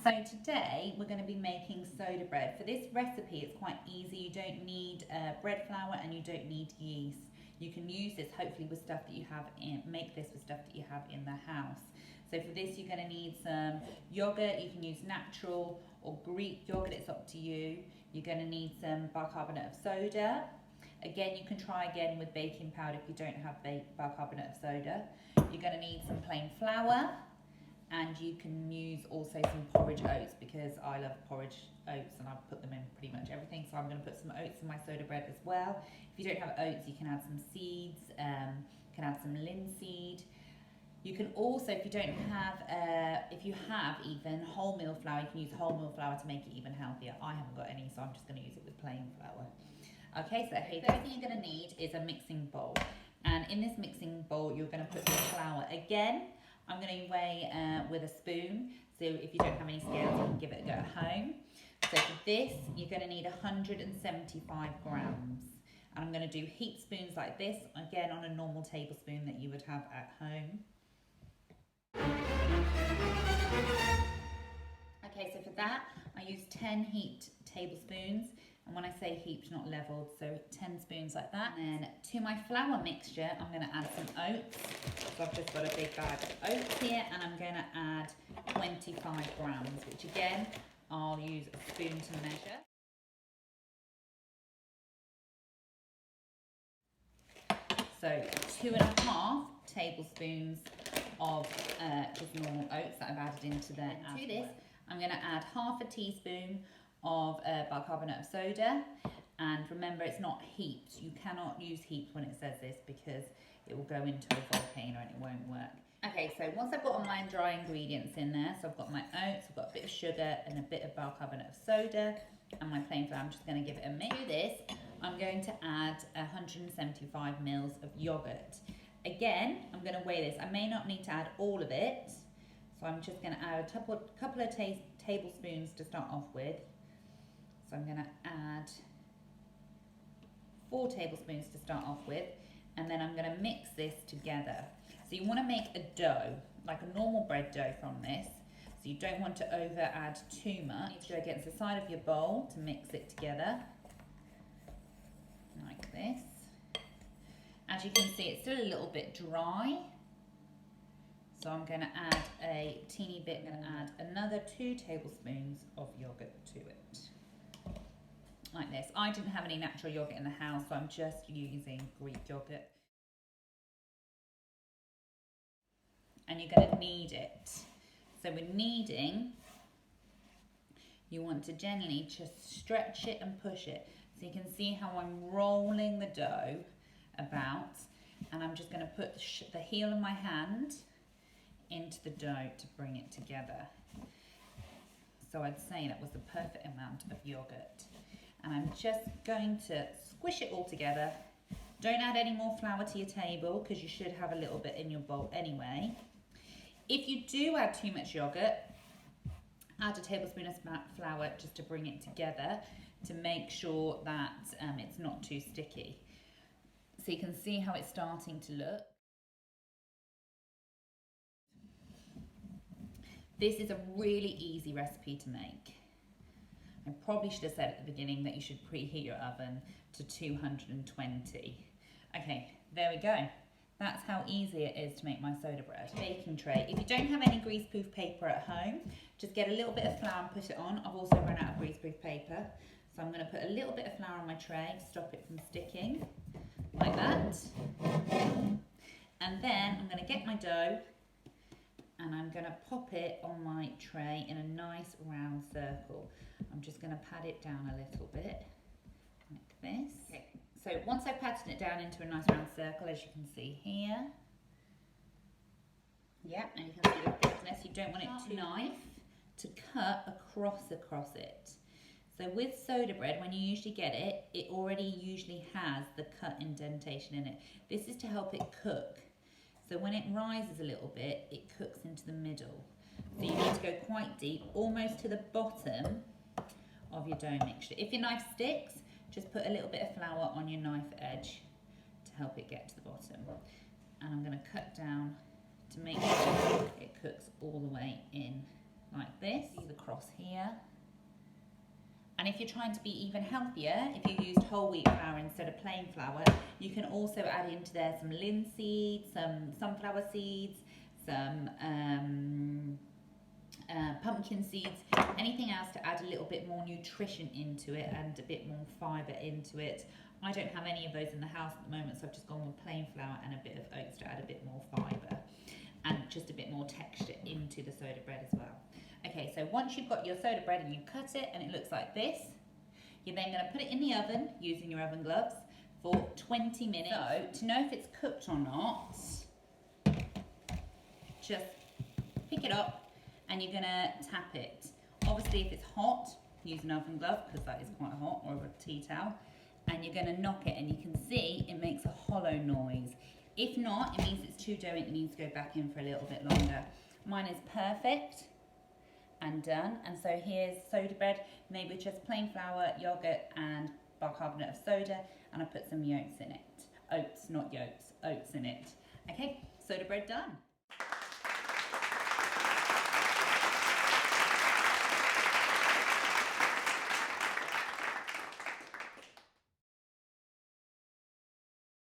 So today we're going to be making soda bread. For this recipe it's quite easy. You don't need bread flour and you don't need yeast. You can use this hopefully with stuff that you have make this with stuff that you have in the house. So for this you're going to need some yoghurt. You can use natural or Greek yoghurt, it's up to you. You're going to need some bicarbonate of soda. Again, you can try again with baking powder if you don't have bicarbonate of soda. You're going to need some plain flour. And you can use also some porridge oats because I love porridge oats and I've put them in pretty much everything. So I'm going to put some oats in my soda bread as well. If you don't have oats, you can add some seeds, you can add some linseed. You can also, if you don't have, if you have even wholemeal flour, you can use wholemeal flour to make it even healthier. I haven't got any, so I'm just going to use it with plain flour. Okay, so the first thing you're going to need is a mixing bowl. And in this mixing bowl, you're going to put your flour. Again, I'm going to weigh with a spoon, so if you don't have any scales you can give it a go at home. So for this you're going to need 175 grams, and I'm going to do heaped spoons like this, again on a normal tablespoon that you would have at home. Okay, so for that I use 10 heaped tablespoons. And when I say heaped, not levelled, so 10 spoons like that. And then to my flour mixture, I'm going to add some oats. So I've just got a big bag of oats here, and I'm going to add 25 grams, which again, I'll use a spoon to measure. So 2.5 tablespoons of just normal oats that I've added into there. And to this, I'm going to add half a teaspoon of bicarbonate of soda, and remember it's not heaped. You cannot use heaped when it says this because it will go into a volcano and it won't work. Okay, so once I've got all my dry ingredients in there, so I've got my oats, I've got a bit of sugar and a bit of bicarbonate of soda and my plain flour, I'm just going to give it a mix. To this, I'm going to add 175 mils of yoghurt. Again, I'm going to weigh this. I may not need to add all of it, so I'm just going to add a couple of tablespoons to start off with. So I'm going to add 4 tablespoons to start off with, and then I'm going to mix this together. So you want to make a dough, like a normal bread dough from this. So you don't want to over add too much. You need to go against the side of your bowl to mix it together, like this. As you can see, it's still a little bit dry. So I'm going to add a teeny bit, I'm going to add another 2 tablespoons of yoghurt to it. Like this. I didn't have any natural yoghurt in the house, so I'm just using Greek yoghurt. And you're going to knead it. So with kneading, you want to gently just stretch it and push it. So you can see how I'm rolling the dough about, and I'm just going to put the heel of my hand into the dough to bring it together. So I'd say that was the perfect amount of yoghurt. And I'm just going to squish it all together. Don't add any more flour to your table because you should have a little bit in your bowl anyway. If you do add too much yoghurt, add a tablespoon of flour just to bring it together to make sure that it's not too sticky. So you can see how it's starting to look. This is a really easy recipe to make. I probably should have said at the beginning that you should preheat your oven to 220. Okay, there we go. That's how easy it is to make my soda bread. Baking tray. If you don't have any greaseproof paper at home, just get a little bit of flour and put it on. I've also run out of greaseproof paper. So I'm going to put a little bit of flour on my tray to stop it from sticking, like that. And then I'm going to get my dough and I'm going to pop it on my tray in a nice round circle. I'm just going to pat it down a little bit, like this. Okay. So once I've patted it down into a nice round circle, as you can see here, yeah, and you can see the thickness. You don't want it too knife to cut across it. So with soda bread, when you usually get it, it already usually has the cut indentation in it. This is to help it cook. So when it rises a little bit, it cooks into the middle. So you need to go quite deep, almost to the bottom of your dough mixture. If your knife sticks, just put a little bit of flour on your knife edge to help it get to the bottom. And I'm going to cut down to make sure it cooks all the way in like this. See the cross here. And if you're trying to be even healthier, if you used whole wheat flour instead of plain flour, you can also add into there some linseed, some sunflower seeds, some pumpkin seeds, anything else to add a little bit more nutrition into it and a bit more fibre into it. I don't have any of those in the house at the moment, so I've just gone with plain flour and a bit of oats to add a bit more fibre and just a bit more texture into the soda bread as well. Okay, so once you've got your soda bread and you cut it and it looks like this, you're then going to put it in the oven using your oven gloves for 20 minutes. So, to know if it's cooked or not, just pick it up and you're going to tap it. Obviously, if it's hot, use an oven glove because that is quite hot, or a tea towel, and you're going to knock it and you can see it makes a hollow noise. If not, it means it's too doughy and it needs to go back in for a little bit longer. Mine is perfect and done. And so here's soda bread made with just plain flour, yogurt and bicarbonate of soda, and I put some oats in it. Oats, not yolks, oats in it. Okay, soda bread done.